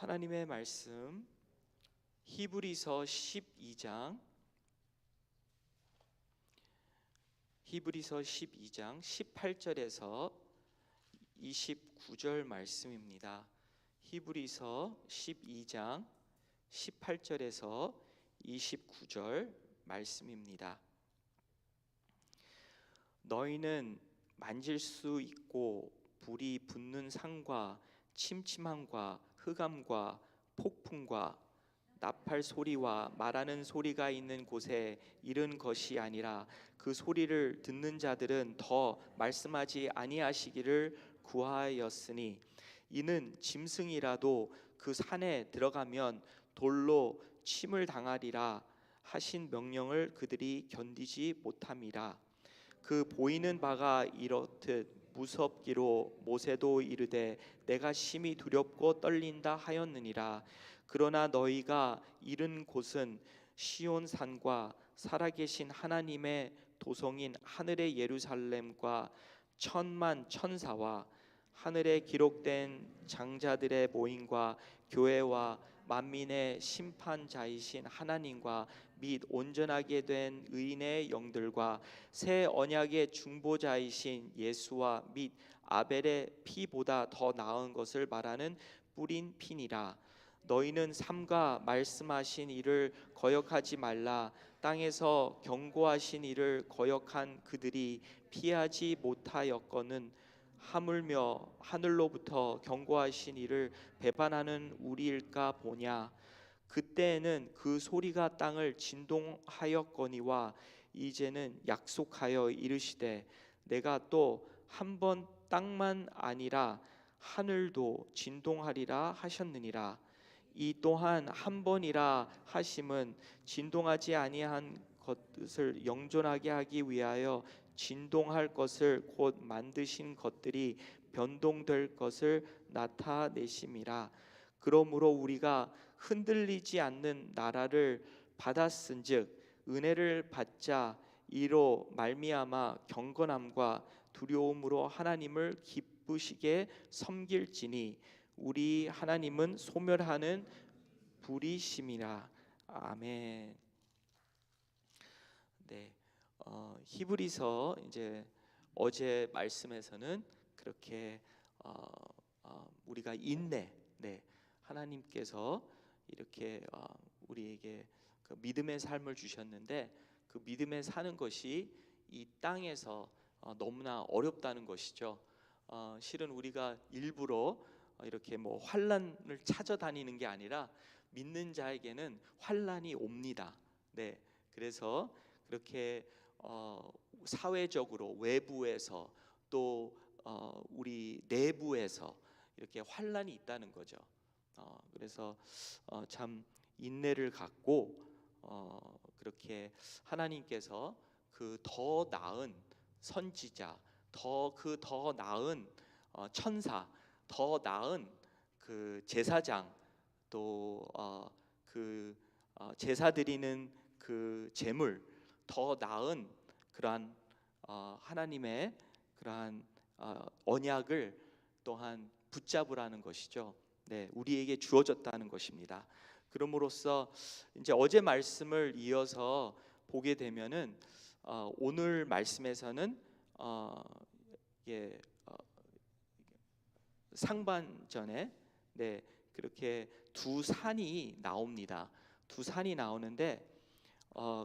하나님의 말씀 히브리서 12장 18절에서 29절 말씀입니다. 히브리서 12장 18절에서 29절 말씀입니다. 너희는 만질 수 있고 불이 붙는 산과 침침함과 흑암과 폭풍과 나팔 소리와 말하는 소리가 있는 곳에 이른 것이 아니라 그 소리를 듣는 자들은 더 말씀하지 아니하시기를 구하였으니 이는 짐승이라도 그 산에 들어가면 돌로 침을 당하리라 하신 명령을 그들이 견디지 못함이라. 그 보이는 바가 이렇듯 무섭기로 모세도 이르되 내가 심히 두렵고 떨린다 하였느니라. 그러나 너희가 이른 곳은 시온 산과 살아계신 하나님의 도성인 하늘의 예루살렘과 천만 천사와 하늘에 기록된 장자들의 모임과 교회와 만민의 심판자이신 하나님과 및 온전하게 된 의인의 영들과 새 언약의 중보자이신 예수와 및 아벨의 피보다 더 나은 것을 말하는 뿌린 피니라. 너희는 삼가 말씀하신 이를 거역하지 말라. 땅에서 경고하신 이를 거역한 그들이 피하지 못하였거늘 하물며 하늘로부터 경고하신 이를 배반하는 우리일까 보냐. 그때에는 그 소리가 땅을 진동하였거니와 이제는 약속하여 이르시되 내가 또 한 번 땅만 아니라 하늘도 진동하리라 하셨느니라. 이 또한 한 번이라 하심은 진동하지 아니한 것을 영존하게 하기 위하여 진동할 것을 곧 만드신 것들이 변동될 것을 나타내심이라. 그러므로 우리가 흔들리지 않는 나라를 받았은즉 은혜를 받자 이로 말미암아 경건함과 두려움으로 하나님을 기쁘시게 섬길지니 우리 하나님은 소멸하는 불이심이라. 아멘. 네, 히브리서 이제 어제 말씀에서는 그렇게 우리가 인내, 하나님께서 이렇게 우리에게 그 믿음의 삶을 주셨는데 그 믿음에 사는 것이 이 땅에서 너무나 어렵다는 것이죠. 실은 우리가 일부러 이렇게 뭐 환난을 찾아다니는 게 아니라 믿는 자에게는 환난이 옵니다. 네, 그래서 그렇게 사회적으로 외부에서 또 우리 내부에서 이렇게 환난이 있다는 거죠. 그래서 참 인내를 갖고 그렇게 하나님께서 그 더 나은 선지자, 더 나은 천사, 더 나은 그 제사장, 또 그 제사 드리는 그 제물, 더 나은 그러한 하나님의 그러한 언약을 또한 붙잡으라는 것이죠. 네, 우리에게 주어졌다는 것입니다. 그럼으로써 이제 어제 말씀을 이어서 보게 되면은 오늘 말씀에서는 상반전에 그렇게 두 산이 나옵니다. 두 산이 나오는데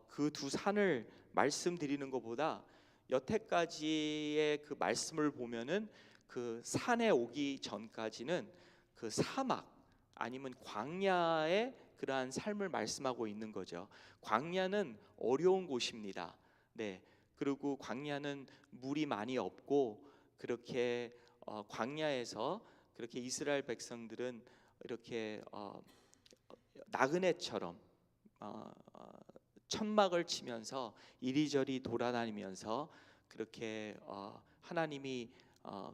그 두 산을 말씀드리는 것보다 여태까지의 그 말씀을 보면은 그 산에 오기 전까지는 그 사막 아니면 광야의 그러한 삶을 말씀하고 있는 거죠. 광야는 어려운 곳입니다. 네, 그리고 광야는 물이 많이 없고 그렇게 광야에서 그렇게 이스라엘 백성들은 이렇게 나그네처럼 천막을 치면서 이리저리 돌아다니면서 그렇게 하나님이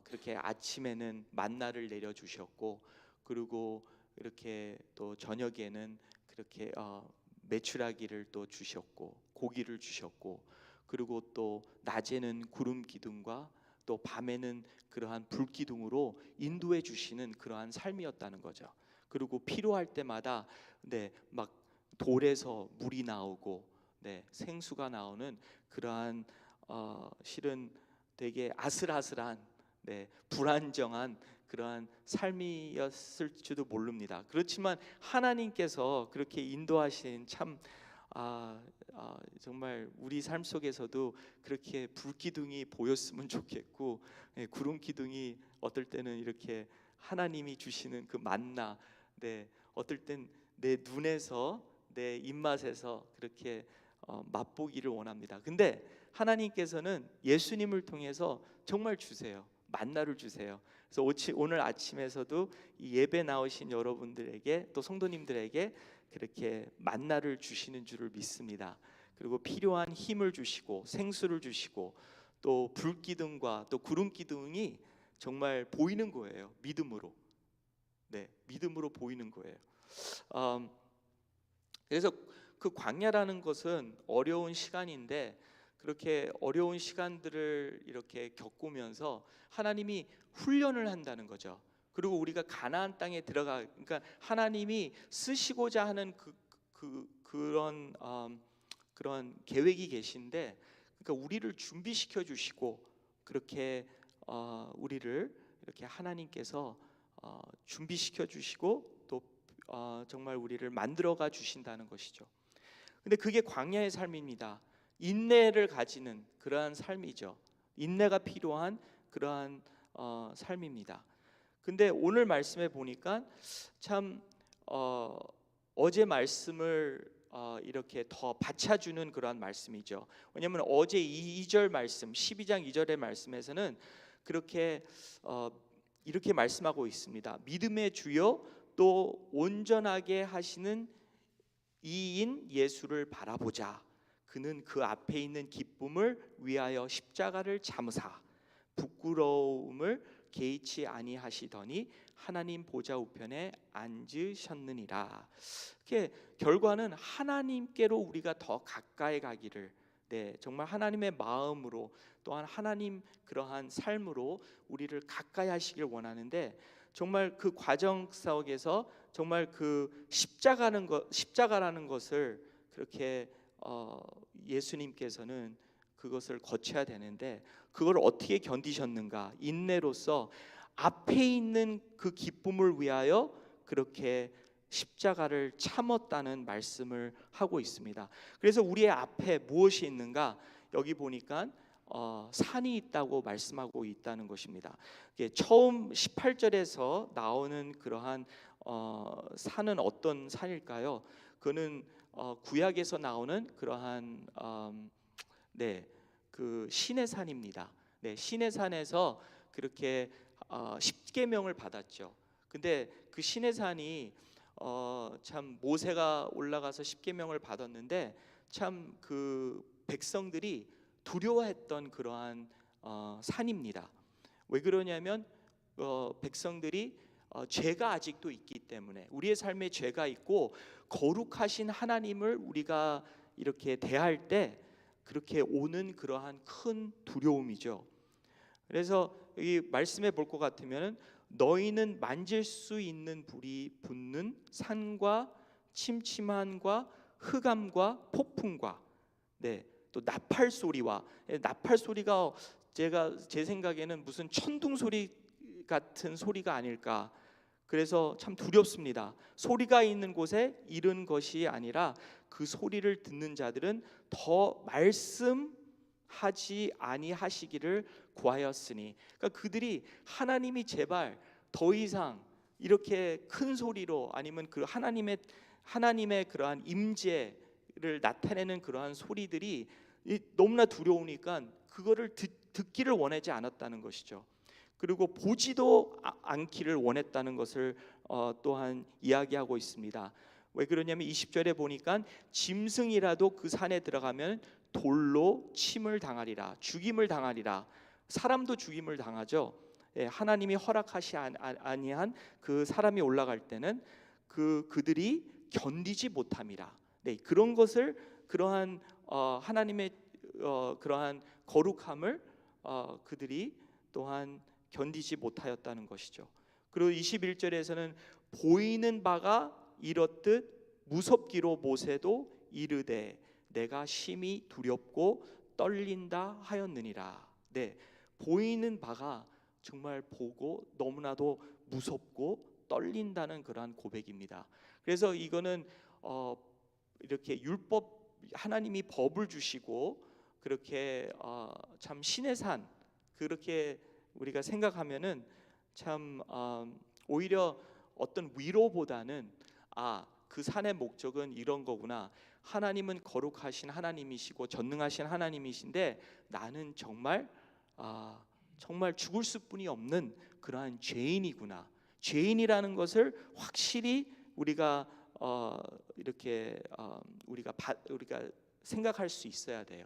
그렇게 아침에는 만나를 내려 주셨고 그리고 이렇게 또 저녁에는 그렇게 메추라기를 또 주셨고 고기를 주셨고 그리고 또 낮에는 구름 기둥과 또 밤에는 그러한 불 기둥으로 인도해 주시는 그러한 삶이었다는 거죠. 그리고 필요할 때마다 막 돌에서 물이 나오고 생수가 나오는 그러한 실은 되게 아슬아슬한 불안정한 그러한 삶이었을지도 모릅니다. 그렇지만 하나님께서 그렇게 인도하신 참 정말 우리 삶 속에서도 그렇게 불기둥이 보였으면 좋겠고, 구름 기둥이 어떨 때는 이렇게 하나님이 주시는 그 만나, 어떨 땐 내 눈에서 내 입맛에서 그렇게 맛보기를 원합니다. 근데 하나님께서는 예수님을 통해서 정말 주세요. 만나를 주세요. 그래서 오늘 아침에서도 이 예배 나오신 여러분들에게 또 성도님들에게 그렇게 만나를 주시는 줄을 믿습니다. 그리고 필요한 힘을 주시고 생수를 주시고 또 불기둥과 또 구름기둥이 정말 보이는 거예요. 믿음으로. 믿음으로 보이는 거예요. 그래서 그 광야라는 것은 어려운 시간인데, 그렇게 어려운 시간들을 이렇게 겪으면서 하나님이 훈련을 한다는 거죠. 그리고 우리가 가나안 땅에 그러니까 하나님이 쓰시고자 하는 그런 계획이 계신데, 그러니까 우리를 준비시켜 주시고 그렇게 우리를 이렇게 하나님께서 준비시켜 주시고 또 정말 우리를 만들어가 주신다는 것이죠. 근데 그게 광야의 삶입니다. 인내를 가지는 그러한 삶이죠. 인내가 필요한 그러한 삶입니다. 근데 오늘 말씀에 보니까 참 어제 말씀을 이렇게 더 받쳐주는 그러한 말씀이죠. 왜냐하면 어제 2절 말씀 12장 2절의 말씀에서는 그렇게 이렇게 말씀하고 있습니다. 믿음의 주요 또 온전하게 하시는 이인 예수를 바라보자. 그는 그 앞에 있는 기쁨을 위하여 십자가를 참으사 부끄러움을 개의치 아니하시더니 하나님 보좌 우편에 앉으셨느니라. 이렇게 결과는 하나님께로 우리가 더 가까이 가기를, 정말 하나님의 마음으로 또한 하나님 그러한 삶으로 우리를 가까이 하시길 원하는데, 정말 그 과정 속에서 정말 그 십자가라는 것을 그렇게 예수님께서는 그것을 거쳐야 되는데, 그걸 어떻게 견디셨는가? 인내로서 앞에 있는 그 기쁨을 위하여 그렇게 십자가를 참았다는 말씀을 하고 있습니다. 그래서 우리의 앞에 무엇이 있는가? 여기 보니까 산이 있다고 말씀하고 있다는 것입니다. 처음 18절에서 나오는 그러한 산은 어떤 산일까요? 그는 구약에서 나오는 그러한 그 신의 산입니다. 신의 산에서 그렇게 십계명을 받았죠. 근데 그 신의 산이 참 모세가 올라가서 십계명을 받았는데 참 그 백성들이 두려워했던 그러한 산입니다. 왜 그러냐면 백성들이 죄가 아직도 있기 때문에, 우리의 삶에 죄가 있고 거룩하신 하나님을 우리가 이렇게 대할 때 그렇게 오는 그러한 큰 두려움이죠. 그래서 이 말씀에 볼 것 같으면 너희는 만질 수 있는 불이 붙는 산과 침침함과 흑암과 폭풍과 또 나팔 소리와, 나팔 소리가 제 생각에는 무슨 천둥 소리 같은 소리가 아닐까. 그래서 참 두렵습니다. 소리가 있는 곳에 이른 것이 아니라 그 소리를 듣는 자들은 더 말씀하지 아니하시기를 구하였으니, 그러니까 그들이 하나님이 제발 더 이상 이렇게 큰 소리로, 아니면 그 하나님의 그러한 임재를 나타내는 그러한 소리들이 너무나 두려우니까 그거를 듣기를 원하지 않았다는 것이죠. 그리고 보지도 않기를 원했다는 것을 또한 이야기하고 있습니다. 왜 그러냐면 20절에 보니까 짐승이라도 그 산에 들어가면 돌로 침을 당하리라, 죽임을 당하리라. 사람도 죽임을 당하죠. 하나님이 허락하시 아니한 그 사람이 올라갈 때는 그들이 견디지 못함이라. 그런 것을, 그러한 하나님의 그러한 거룩함을 그들이 또한 견디지 못하였다는 것이죠. 그리고 21절에서는 보이는 바가 이렇듯 무섭기로 모세도 이르되 내가 심히 두렵고 떨린다 하였느니라. 네, 보이는 바가 정말 보고 너무나도 무섭고 떨린다는 그러한 고백입니다. 그래서 이거는 이렇게 율법, 하나님이 법을 주시고 그렇게 참 신의 산, 그렇게 우리가 생각하면은 참 오히려 어떤 위로보다는 그 산의 목적은 이런 거구나. 하나님은 거룩하신 하나님이시고 전능하신 하나님이신데 나는 정말 정말 죽을 수뿐이 없는 그러한 죄인이구나. 죄인이라는 것을 확실히 우리가 이렇게 우리가 생각할 수 있어야 돼요.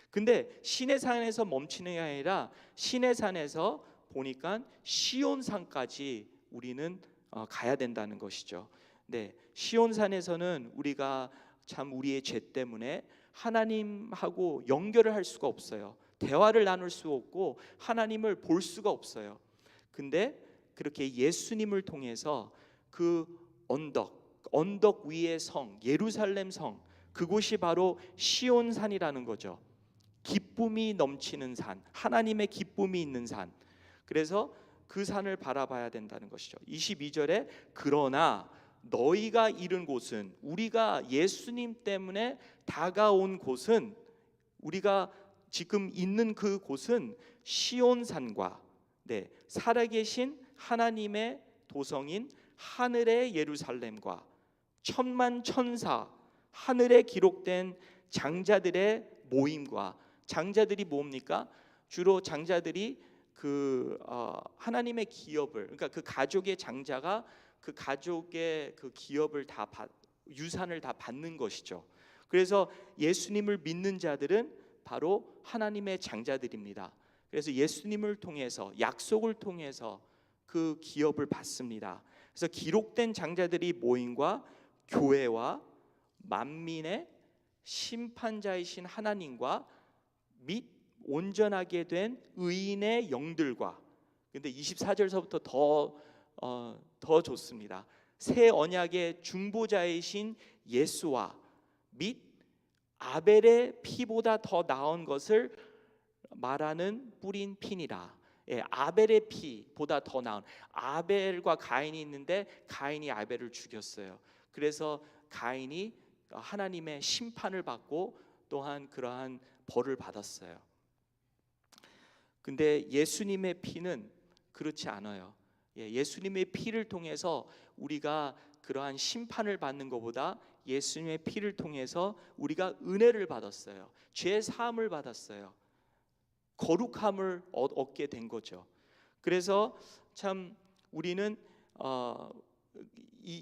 근데 신의 산에서 멈추는 게 아니라 신의 산에서 보니까 시온산까지 우리는 가야 된다는 것이죠. 네, 시온산에서는 우리가 참 우리의 죄 때문에 하나님하고 연결을 할 수가 없어요. 대화를 나눌 수 없고 하나님을 볼 수가 없어요. 근데 그렇게 예수님을 통해서 그 언덕 위의 성, 예루살렘 성, 그곳이 바로 시온산이라는 거죠. 기쁨이 넘치는 산, 하나님의 기쁨이 있는 산. 그래서 그 산을 바라봐야 된다는 것이죠. 22절에 그러나 너희가 이른 곳은, 우리가 예수님 때문에 다가온 곳은, 우리가 지금 있는 그 곳은 시온산과 살아계신 하나님의 도성인 하늘의 예루살렘과 천만 천사, 하늘에 기록된 장자들의 모임과, 장자들이 뭡니까? 주로 장자들이 그 하나님의 기업을, 그러니까 그 가족의 장자가 그 가족의 그 기업을 다 유산을 다 받는 것이죠. 그래서 예수님을 믿는 자들은 바로 하나님의 장자들입니다. 그래서 예수님을 통해서, 약속을 통해서 그 기업을 받습니다. 그래서 기록된 장자들이 모임과 교회와 만민의 심판자이신 하나님과 및 온전하게 된 의인의 영들과, 근데 24절서부터 더 좋습니다. 새 언약의 중보자이신 예수와 및 아벨의 피보다 더 나은 것을 말하는 뿌린 피니라. 아벨의 피보다 더 나은, 아벨과 가인이 있는데 가인이 아벨을 죽였어요. 그래서 가인이 하나님의 심판을 받고 또한 그러한 벌을 받았어요. 근데 예수님의 피는 그렇지 않아요. 예수님의 피를 통해서 우리가 그러한 심판을 받는 것보다 예수님의 피를 통해서 우리가 은혜를 받았어요. 죄 사함을 받았어요. 거룩함을 얻게 된 거죠. 그래서 참 우리는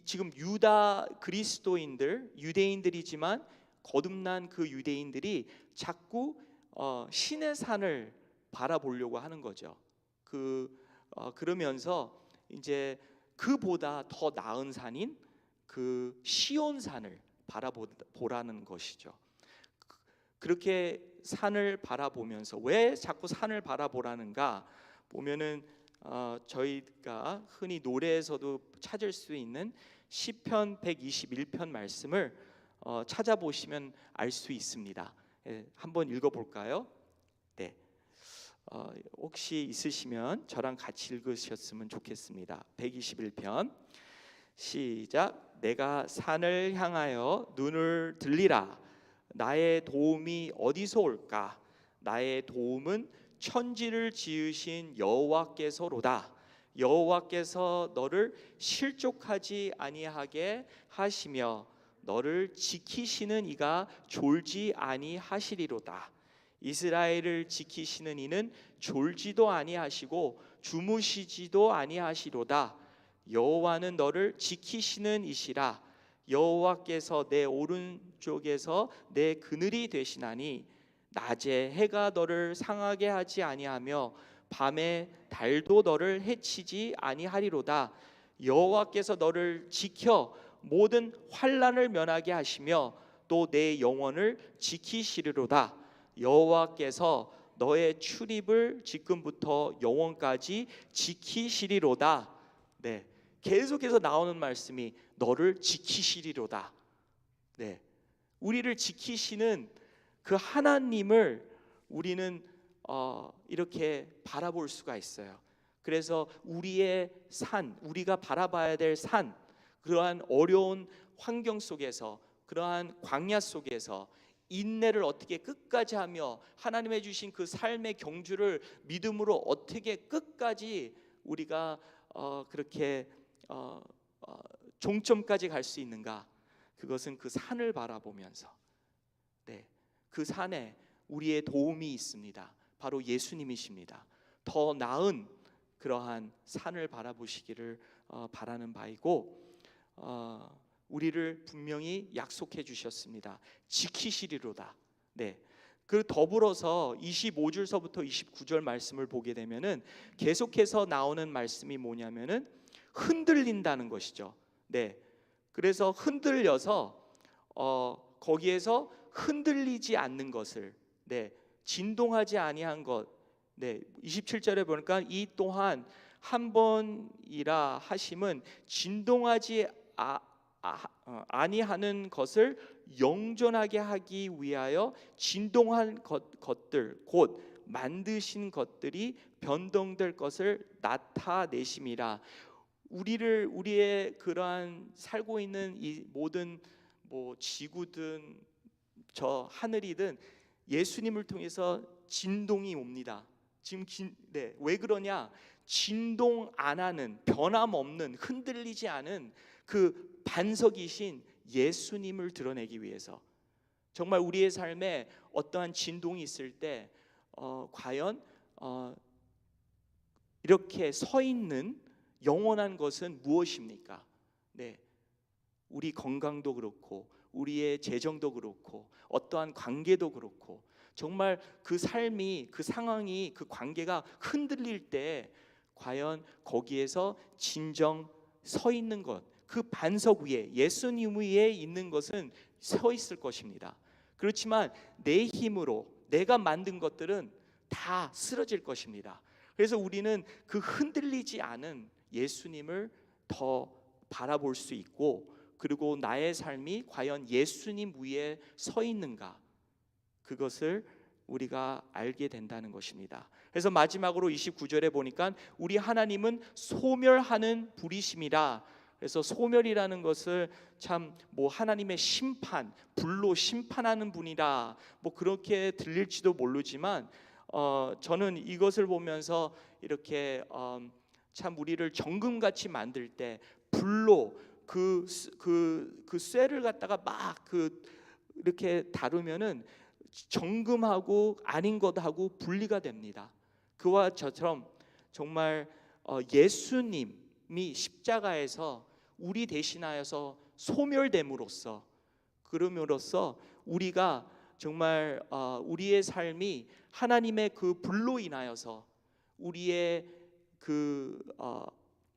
지금 유다 그리스도인들, 유대인들이지만 거듭난 그 유대인들이 자꾸 신의 산을 바라보려고 하는 거죠. 그러면서 이제 그보다 더 나은 산인 그 시온산을 바라보라는 것이죠. 그렇게 산을 바라보면서, 왜 자꾸 산을 바라보라는가 보면은 저희가 흔히 노래에서도 찾을 수 있는 시편 121편 말씀을 찾아보시면 알 수 있습니다. 한번 읽어볼까요? 네. 혹시 있으시면 저랑 같이 읽으셨으면 좋겠습니다. 121편 시작. 내가 산을 향하여 눈을 들리라. 나의 도움이 어디서 올까? 나의 도움은 천지를 지으신 여호와께서로다. 여호와께서 너를 실족하지 아니하게 하시며 너를 지키시는 이가 졸지 아니하시리로다. 이스라엘을 지키시는 이는 졸지도 아니하시고 주무시지도 아니하시로다. 여호와는 너를 지키시는 이시라. 여호와께서 내 오른쪽에서 내 그늘이 되시나니 낮에 해가 너를 상하게 하지 아니하며 밤에 달도 너를 해치지 아니하리로다. 여호와께서 너를 지켜 모든 환난을 면하게 하시며 또 내 영혼을 지키시리로다. 여호와께서 너의 출입을 지금부터 영원까지 지키시리로다. 네, 계속해서 나오는 말씀이 너를 지키시리로다. 네, 우리를 지키시는 그 하나님을 우리는 이렇게 바라볼 수가 있어요. 그래서 우리의 산, 우리가 바라봐야 될 산, 그러한 어려운 환경 속에서, 그러한 광야 속에서 인내를 어떻게 끝까지 하며 하나님의 주신 그 삶의 경주를 믿음으로 어떻게 끝까지 우리가 그렇게 종점까지 갈 수 있는가? 그것은 그 산을 바라보면서, 네, 그 산에 우리의 도움이 있습니다. 바로 예수님이십니다. 더 나은 그러한 산을 바라보시기를 바라는 바이고, 우리를 분명히 약속해 주셨습니다. 지키시리로다. 네. 그 더불어서 25절서부터 29절 말씀을 보게 되면은 계속해서 나오는 말씀이 뭐냐면은 흔들린다는 것이죠. 네. 그래서 흔들려서 거기에서 흔들리지 않는 것을, 네, 진동하지 아니한 것, 네, 27절에 보니까 이 또한 한 번이라 하심은 진동하지 아니하는 것을 영존하게 하기 위하여 진동한 것들 곧 만드신 것들이 변동될 것을 나타내심이라. 우리의 그러한 살고 있는 이 모든 뭐 지구든 저 하늘이든 예수님을 통해서 진동이 옵니다. 지금 네, 왜 그러냐? 진동 안 하는, 변함없는, 흔들리지 않은 그 반석이신 예수님을 드러내기 위해서. 정말 우리의 삶에 어떠한 진동이 있을 때 과연 이렇게 서 있는 영원한 것은 무엇입니까? 네, 우리 건강도 그렇고 우리의 재정도 그렇고 어떠한 관계도 그렇고, 정말 그 삶이, 그 상황이, 그 관계가 흔들릴 때 과연 거기에서 진정 서 있는 것, 그 반석 위에, 예수님 위에 있는 것은 서 있을 것입니다. 그렇지만 내 힘으로 내가 만든 것들은 다 쓰러질 것입니다. 그래서 우리는 그 흔들리지 않은 예수님을 더 바라볼 수 있고, 그리고 나의 삶이 과연 예수님 위에 서 있는가, 그것을 우리가 알게 된다는 것입니다. 그래서 마지막으로 29절에 보니까 우리 하나님은 소멸하는 불이심이라. 그래서 소멸이라는 것을 참 뭐 하나님의 심판, 불로 심판하는 분이라 뭐 그렇게 들릴지도 모르지만 저는 이것을 보면서 이렇게 참 우리를 정금같이 만들 때 불로 그 쇠를 갖다가 막 이렇게 다루면은 정금하고 아닌 것하고 분리가 됩니다. 그와 저처럼 정말 예수님이 십자가에서 우리 대신하여서 소멸됨으로써, 그럼으로써 우리가 정말 우리의 삶이 하나님의 그 불로 인하여서 우리의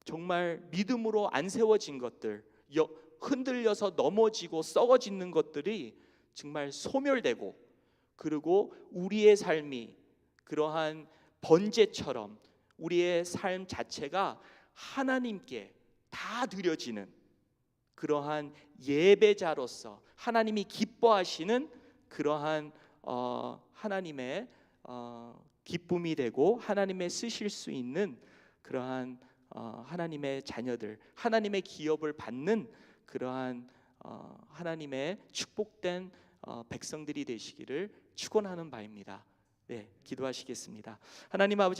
정말 믿음으로 안 세워진 것들, 흔들려서 넘어지고 썩어지는 것들이 정말 소멸되고, 그리고 우리의 삶이 그러한 번제처럼 우리의 삶 자체가 하나님께 다 드려지는 그러한 예배자로서 하나님이 기뻐하시는 그러한 하나님의 기쁨이 되고 하나님의 쓰실 수 있는 그러한 하나님의 자녀들, 하나님의 기업을 받는 그러한 하나님의 축복된 백성들이 되시기를 축원하는 바입니다. 네, 기도하시겠습니다. 하나님 아버지,